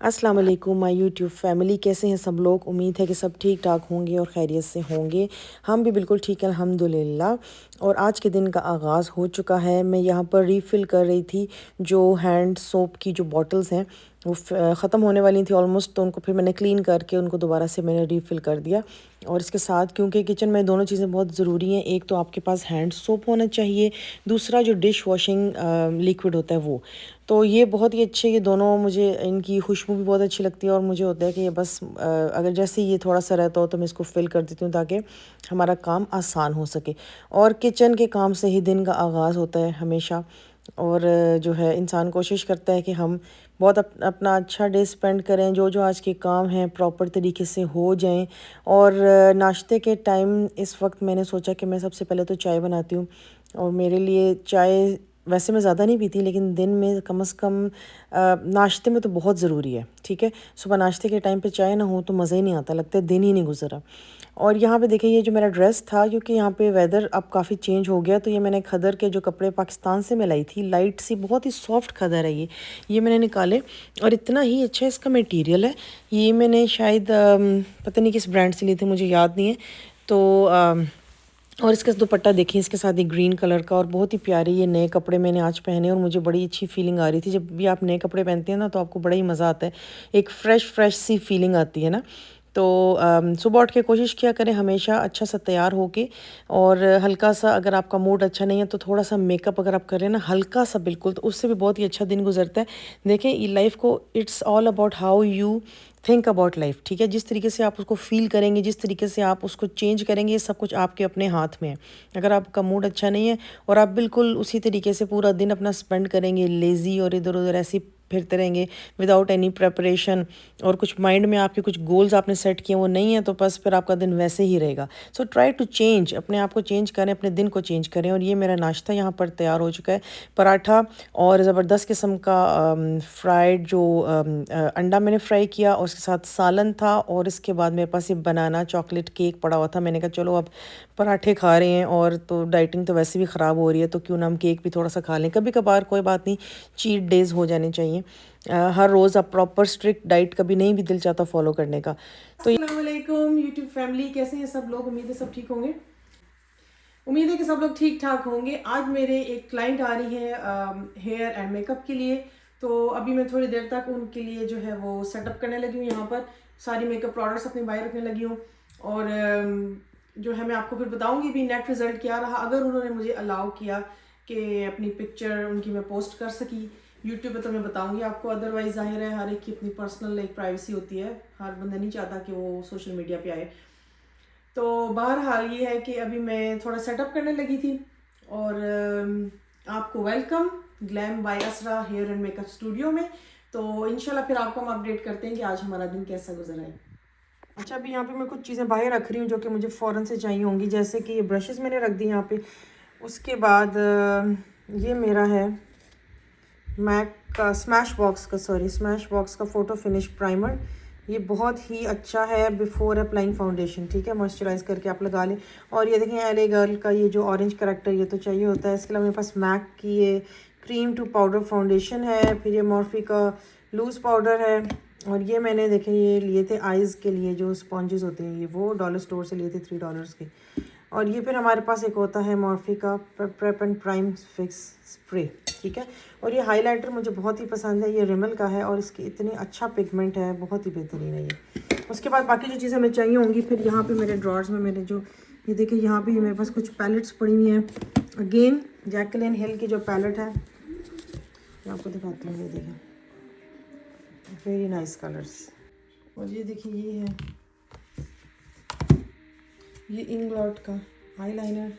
अस्सलाम वालेकुम my YouTube family, कैसे हैं सब लोग। उम्मीद है कि सब ठीक ठाक होंगे और खैरियत से होंगे। हम भी बिल्कुल ठीक है अल्हम्दुलिल्लाह। और आज के दिन का आगाज़ हो चुका है। मैं यहाँ पर रीफ़िल कर रही थी जो हैंड सोप की जो बॉटल्स हैं वो ख़त्म होने वाली थी ऑलमोस्ट, तो उनको फिर मैंने क्लीन करके उनको दोबारा से मैंने रीफ़िल कर दिया। और इसके साथ क्योंकि किचन में दोनों चीज़ें बहुत ज़रूरी हैं, एक तो आपके पास हैंड सोप होना चाहिए, दूसरा जो डिश वॉशिंग लिक्विड होता है वो। तो ये बहुत ही अच्छे, ये दोनों मुझे इनकी खुशबू भी बहुत अच्छी लगती है और मुझे होता है कि ये बस अगर जैसे ये थोड़ा सा रहता हो तो मैं इसको फिल कर देती हूँ ताकि हमारा काम आसान हो सके। और किचन के काम से ही दिन का आगाज़ होता है हमेशा। और जो है इंसान कोशिश करता है कि हम बहुत अपना अच्छा डे स्पेंड करें, जो जो आज के काम हैं प्रॉपर तरीके से हो जाएं। और नाश्ते के टाइम इस वक्त मैंने सोचा कि मैं सबसे पहले तो चाय बनाती हूँ। और मेरे लिए चाय वैसे मैं ज़्यादा नहीं पीती, लेकिन दिन में कम से कम नाश्ते में तो बहुत ज़रूरी है। ठीक है, सुबह नाश्ते के टाइम पे चाय ना हो तो मज़ा ही नहीं आता, लगता है दिन ही नहीं गुजरा। और यहाँ पे देखिए ये जो मेरा ड्रेस था, क्योंकि यहाँ पे वेदर अब काफ़ी चेंज हो गया, तो ये मैंने खदर के जो कपड़े पाकिस्तान से मैं लाई थी, लाइट सी बहुत ही सॉफ्ट खदर है ये मैंने निकाले। और इतना ही अच्छा इसका मटेरियल है। ये मैंने शायद पता नहीं किस ब्रांड से लिए थे, मुझे याद नहीं है। तो और इसका दुपट्टा देखिए, इसके साथ ही ग्रीन कलर का, और बहुत ही प्यारे ये नए कपड़े मैंने आज पहने और मुझे बड़ी अच्छी फीलिंग आ रही थी। जब भी आप नए कपड़े पहनते हैं ना तो आपको बड़ा ही मज़ा आता है, एक फ़्रेश फ़्रेश सी फीलिंग आती है ना। तो सुबह उठ के कोशिश किया करें हमेशा अच्छा सा तैयार होके। और हल्का सा, अगर आपका मूड अच्छा नहीं है तो थोड़ा सा मेकअप अगर आप करें ना हल्का सा बिल्कुल, तो उससे भी बहुत ही अच्छा दिन गुजरता है। देखें, ये लाइफ को it's all about how you think about life. ठीक है, जिस तरीके से आप उसको फील करेंगे, जिस तरीके से आप उसको चेंज करेंगे, ये सब कुछ आपके अपने हाथ में है। अगर आपका मूड अच्छा नहीं है और आप बिल्कुल उसी तरीके से पूरा दिन अपना स्पेंड करेंगे लेज़ी और इधर उधर ऐसी फिरते रहेंगे विदाउट एनी प्रेपरेशन, और कुछ माइंड में आपके कुछ गोल्स आपने सेट किए वो नहीं है, तो बस फिर आपका दिन वैसे ही रहेगा। सो ट्राई टू चेंज, अपने आप को चेंज करें, अपने दिन को चेंज करें। और ये मेरा नाश्ता यहाँ पर तैयार हो चुका है, पराठा और ज़बरदस्त किस्म का फ्राइड जो अंडा मैंने फ्राई किया, और उसके साथ सालन था। और इसके बाद मेरे पास ये बनाना चॉकलेट केक पड़ा हुआ था। मैंने कहा चलो अब पराठे खा रहे हैं और तो डाइटिंग तो वैसे भी ख़राब हो रही है, तो क्यों ना हम केक भी थोड़ा सा खा लें कभी कभार, कोई बात नहीं, चीट डेज़ हो जाने चाहिए। हर रोज़ आप प्रॉपर स्ट्रिक्ट डाइट कभी नहीं भी दिल चाहता फॉलो करने का। तो अस्सलाम वालेकुम यूट्यूब फैमिली, कैसे हैं सब लोग। उम्मीद है सब ठीक होंगे, उम्मीद है कि सब लोग ठीक ठाक होंगे। आज मेरे एक क्लाइंट आ रही है हेयर एंड मेकअप के लिए, तो अभी मैं थोड़ी देर तक उनके लिए जो है वो सेटअप करने लगी हूँ। यहाँ पर सारी मेकअप प्रोडक्ट्स अपने बाहर रखने लगी हूँ। और जो है मैं आपको फिर बताऊँगी भी नेट रिज़ल्ट क्या रहा, अगर उन्होंने मुझे अलाउ किया कि अपनी पिक्चर उनकी मैं पोस्ट कर सकी यूट्यूब पे, तो मैं बताऊँगी आपको। अदरवाइज़ जाहिर है हर एक की अपनी पर्सनल एक प्राइवेसी होती है, हर बंदा नहीं चाहता कि वो सोशल मीडिया पे आए। तो बहरहाल ये है कि अभी मैं थोड़ा सेटअप करने लगी थी। और आपको welcome glam by Asra hair and makeup studio में। तो इंशाल्लाह फिर आपको हम अपडेट करते हैं कि आज हमारा दिन कैसा गुजरा है। अच्छा, अभी यहाँ पे मैं कुछ चीज़ें बाहर रख रही हूँ जो कि मुझे फ़ौरन से चाहिए होंगी, जैसे कि ये ब्रशेज़ मैंने रख दी यहाँ पे। उसके बाद ये मेरा है मैक का स्मैश बॉक्स का फ़ोटो फिनिश प्राइमर। ये बहुत ही अच्छा है बिफोर अप्लाइंग फाउंडेशन। ठीक है, मॉइस्चराइज करके आप लगा लें। और ये देखें एले गर्ल का ये जो ऑरेंज करेक्टर, ये तो चाहिए होता है। इसके अलावा मेरे पास मैक की ये क्रीम टू पाउडर फाउंडेशन है। फिर ये मॉर्फी का लूज़ पाउडर है। और ये मैंने देखें ये लिए थे आइज़ के लिए जो स्पॉन्जेस होते हैं, ये वो डॉलर स्टोर से लिए थे $3 के। और ये फिर हमारे पास एक होता है मॉर्फी का prep and prime fix spray. ठीक है, और ये हाइलाइटर मुझे बहुत ही पसंद है, ये रिमल का है और इसकी इतनी अच्छा पिगमेंट है, बहुत ही बेहतरीन है ये। उसके बाद बाकी जो चीज़ें हमें चाहिए होंगी, फिर यहाँ पे मेरे ड्रॉर्स में मेरे जो ये देखिए यहाँ पे मेरे पास कुछ पैलेट्स पड़ी हुई हैं। अगेन जैकलिन हिल की जो पैलेट है, मैं आपको दिखाती हूँ। ये देखिए वेरी नाइस कलर्स। और ये देखिए ये है ये इंग्लॉट का आईलाइनर,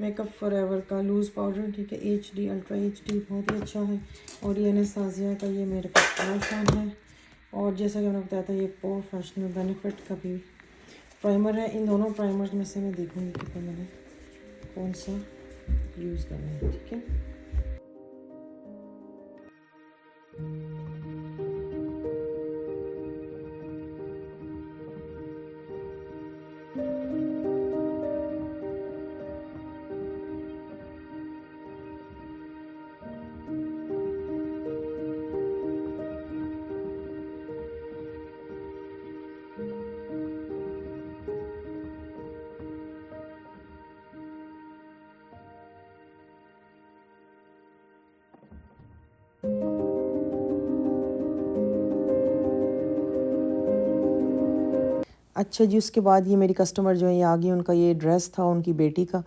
मेकअप फॉरएवर का लूज़ पाउडर। ठीक है, HD अल्ट्रा HD बहुत ही अच्छा है। और ये एनास्तासिया का ये मेरे पास प्रोफान है। और जैसा कि मैंने बताया था ये प्रोफेशनल बेनिफिट का भी प्राइमर है। इन दोनों प्राइमर्स में से मैं देखूँगी कि मैंने कौन सा यूज़ करना है। ठीक है, अच्छा जी, उसके बाद ये मेरी कस्टमर जो है ये आ गई, उनका ये ड्रेस था उनकी बेटी का,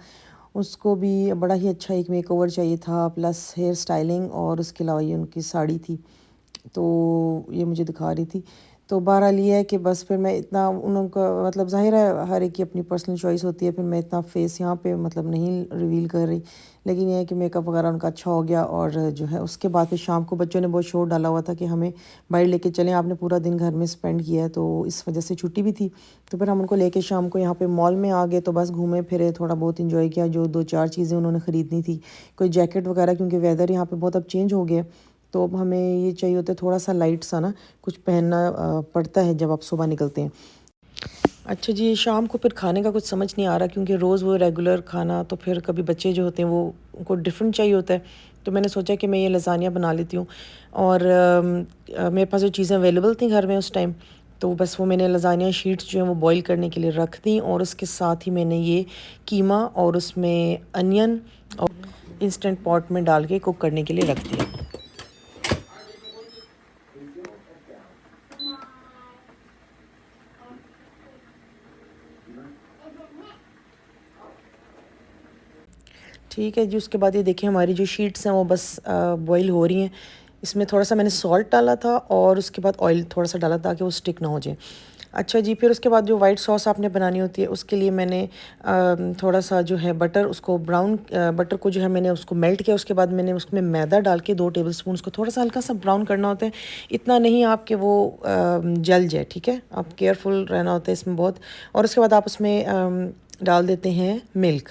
उसको भी बड़ा ही अच्छा एक मेकओवर चाहिए था, प्लस हेयर स्टाइलिंग, और उसके अलावा ये उनकी साड़ी थी, तो ये मुझे दिखा रही थी। तो बहरहाल ये है कि बस फिर मैं इतना उनका मतलब ज़ाहिर है हर एक की अपनी पर्सनल चॉइस होती है, फिर मैं इतना फेस यहाँ पे मतलब नहीं रिवील कर रही, लेकिन ये है कि मेकअप वगैरह उनका अच्छा हो गया। और जो है उसके बाद फिर शाम को बच्चों ने बहुत शोर डाला हुआ था कि हमें बाहर लेके चलें, आपने पूरा दिन घर में स्पेंड किया है, तो इस वजह से छुट्टी भी थी। तो फिर हम उनको लेके शाम को यहाँ पे मॉल में आ गए, तो बस घूमे फिरे, थोड़ा बहुत इंजॉय किया। जो दो चार चीज़ें उन्होंने ख़रीदनी थी, कोई जैकेट वगैरह, क्योंकि वेदर यहाँ पे बहुत अब चेंज हो गया, तो अब हमें ये चाहिए होता है थोड़ा सा लाइट सा ना कुछ पहनना पड़ता है जब आप सुबह निकलते हैं। अच्छा जी, शाम को फिर खाने का कुछ समझ नहीं आ रहा, क्योंकि रोज़ वो रेगुलर खाना, तो फिर कभी बच्चे जो होते हैं वो उनको डिफरेंट चाहिए होता है। तो मैंने सोचा कि मैं ये लसानिया बना लेती हूँ, और मेरे पास जो चीज़ें अवेलेबल थी घर में उस टाइम, तो बस वो मैंने लसानिया शीट्स जो हैं वो बॉईल करने के लिए रख दी, और उसके साथ ही मैंने ये कीमा और उसमें अनियन और इंस्टेंट पॉट में डाल के कुक करने के लिए रख दिया। ठीक है जी, उसके बाद ये देखिए हमारी जो शीट्स हैं वो बस बॉईल हो रही हैं। इसमें थोड़ा सा मैंने सॉल्ट डाला था, और उसके बाद ऑयल थोड़ा सा डाला ताकि वो स्टिक ना हो जाए। अच्छा जी, फिर उसके बाद जो वाइट सॉस आपने बनानी होती है, उसके लिए मैंने थोड़ा सा जो है बटर, उसको ब्राउन बटर को जो है मैंने उसको मेल्ट किया। उसके बाद मैंने उसमें मैदा डाल के 2 टेबलस्पून उसको थोड़ा सा हल्का सा ब्राउन करना होता है, इतना नहीं आप कि वो जल जाए, ठीक है, आप केयरफुल रहना होता है इसमें बहुत। और उसके बाद आप उसमें डाल देते हैं मिल्क।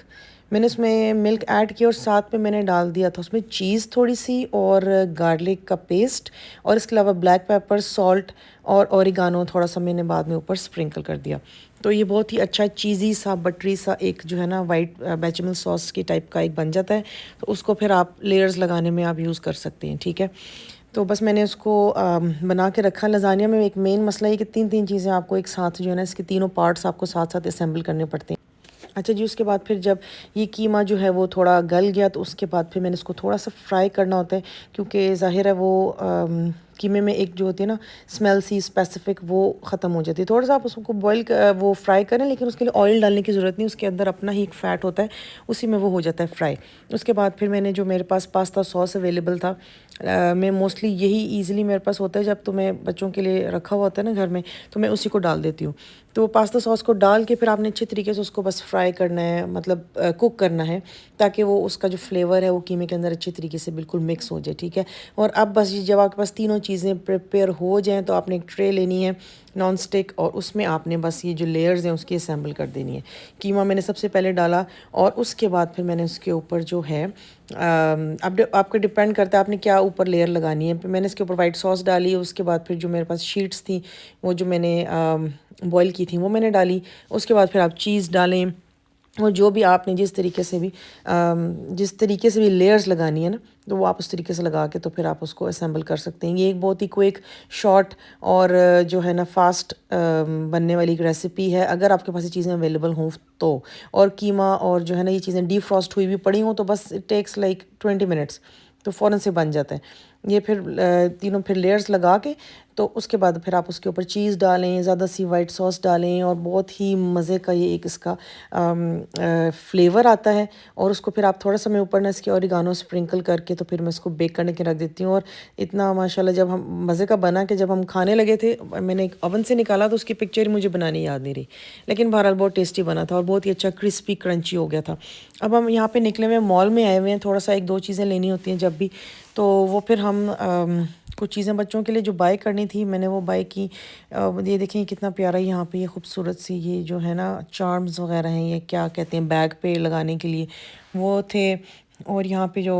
मैंने उसमें मिल्क ऐड किया, और साथ में मैंने डाल दिया था उसमें चीज़ थोड़ी सी, और गार्लिक का पेस्ट, और इसके अलावा ब्लैक पेपर, सॉल्ट और ओरिगानो थोड़ा सा मैंने बाद में ऊपर स्प्रिंकल कर दिया। तो ये बहुत ही अच्छा चीज़ी सा बटरी सा एक जो है ना वाइट बेचमेल सॉस की टाइप का एक बन जाता है। तो उसको फिर आप लेयर्स लगाने में आप यूज़ कर सकते हैं, ठीक है। तो बस मैंने उसको बना के रखा। लजानिया में एक मेन मसला है कि 3 चीज़ें आपको एक साथ जो है ना, इसके तीनों पार्ट्स आपको साथ साथ असेंबल करने पड़ते हैं। अच्छा जी, उसके बाद फिर जब ये कीमा जो है वो थोड़ा गल गया, तो उसके बाद फिर मैंने इसको थोड़ा सा फ्राई करना होता है, क्योंकि ज़ाहिर है वो कीमे में एक जो होती है ना स्मेल सी स्पेसिफिक, वो ख़त्म हो जाती है। थोड़ा सा आप उसको बॉईल वो फ्राई करें, लेकिन उसके लिए ऑयल डालने की ज़रूरत नहीं, उसके अंदर अपना ही एक फ़ैट होता है, उसी में वो हो जाता है फ्राई। उसके बाद फिर मैंने जो मेरे पास पास्ता सॉस अवेलेबल था, मैं मोस्टली यही ईज़िली मेरे पास होता है जब तो मैं बच्चों के लिए रखा हुआ होता है ना घर में, तो मैं उसी को डाल देती हूँ। तो पास्ता सॉस को डाल के फिर आपने अच्छे तरीके से उसको बस फ्राई करना है, मतलब कुक करना है, ताकि वो उसका जो फ्लेवर है वो कीमे के अंदर अच्छे तरीके से बिल्कुल मिक्स हो जाए, ठीक है। और अब बस जब आपके पास तीनों चीज़ें प्रिपेयर हो जाएं, तो आपने एक ट्रे लेनी है नॉन स्टिक, और उसमें आपने बस ये जो लेयर्स हैं उसकी असेंबल कर देनी है। कीमा मैंने सबसे पहले डाला, और उसके बाद फिर मैंने उसके ऊपर जो है अब आपको डिपेंड करता है आपने क्या ऊपर लेयर लगानी है। मैंने इसके ऊपर वाइट सॉस डाली, उसके बाद फिर जो मेरे पास शीट्स थी वो जो मैंने बॉईल की थी वो मैंने डाली। उसके बाद फिर आप चीज़ डालें, और जो भी आपने जिस तरीके से भी लेयर्स लगानी है ना, तो वो आप उस तरीके से लगा के तो फिर आप उसको असेंबल कर सकते हैं। ये एक बहुत ही क्विक, शॉर्ट और जो है ना फास्ट बनने वाली एक रेसिपी है, अगर आपके पास ये चीज़ें अवेलेबल हों तो। और कीमा और जो है ना ये चीज़ें डीप फ्रॉस्ट हुई भी पड़ी हों, तो बस इट टेक्स लाइक 20 मिनट्स, तो फ़ौरन से बन जाता है ये। फिर तीनों फिर लेयर्स लगा के, तो उसके बाद फिर आप उसके ऊपर चीज़ डालें, ज़्यादा सी वाइट सॉस डालें, और बहुत ही मज़े का ये एक इसका फ्लेवर आता है। और उसको फिर आप थोड़ा सा मैं ऊपर ना इसके ओरिगानो स्प्रिंकल करके, तो फिर मैं इसको बेक करने के रख देती हूँ। और इतना माशाल्लाह जब हम मज़े का बना कि जब हम खाने लगे थे, मैंने एक ओवन से निकाला तो उसकी पिक्चर मुझे बनानी याद नहीं रही, लेकिन बहरहाल बहुत टेस्टी बना था और बहुत ही अच्छा क्रिस्पी क्रंची हो गया था। अब हम यहाँ पे निकले हुए मॉल में आए हुए हैं, थोड़ा सा 1-2 चीज़ें लेनी होती हैं जब भी, तो वो फिर हम कुछ चीज़ें बच्चों के लिए जो बाय करनी थी मैंने वो बाय की। ये देखें कितना प्यारा यहाँ पे ये खूबसूरत सी ये जो है ना चार्म्स वगैरह हैं, ये क्या कहते हैं बैग पे लगाने के लिए वो थे। और यहाँ पे जो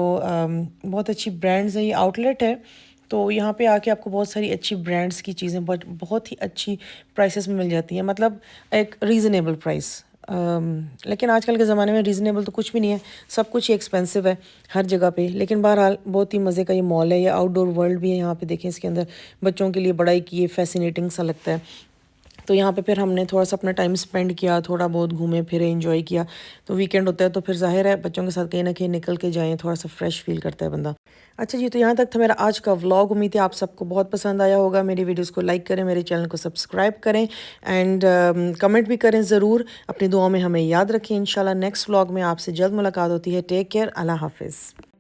बहुत अच्छी ब्रांड्स है, ये आउटलेट है, तो यहाँ पे आके आपको बहुत सारी अच्छी ब्रांड्स की चीज़ें बहुत ही अच्छी प्राइसेस में मिल जाती हैं, मतलब एक रीज़नेबल प्राइस। लेकिन आजकल के ज़माने में रीज़नेबल तो कुछ भी नहीं है, सब कुछ ही एक्सपेंसिव है हर जगह पे। लेकिन बहरहाल बहुत ही मज़े का ये मॉल है, ये आउटडोर वर्ल्ड भी है यहाँ पे, देखें इसके अंदर बच्चों के लिए बड़ा ही ये फैसिनेटिंग सा लगता है। तो यहाँ पे फिर हमने थोड़ा सा अपना टाइम स्पेंड किया, थोड़ा बहुत घूमे फिरे, एंजॉय किया। तो वीकेंड होता है तो फिर ज़ाहिर है बच्चों के साथ कहीं ना कहीं निकल के जाएं, थोड़ा सा फ्रेश फील करता है बंदा। अच्छा जी, तो यहाँ तक था मेरा आज का व्लॉग। उम्मीद है आप सबको बहुत पसंद आया होगा। मेरी वीडियोस को लाइक करें, मेरे चैनल को सब्सक्राइब करें एंड कमेंट भी करें ज़रूर। अपनी दुआओं में हमें याद रखें। इंशाल्लाह नेक्स्ट व्लॉग में आपसे जल्द मुलाकात होती है। टेक केयर, अल्लाह हाफिज़।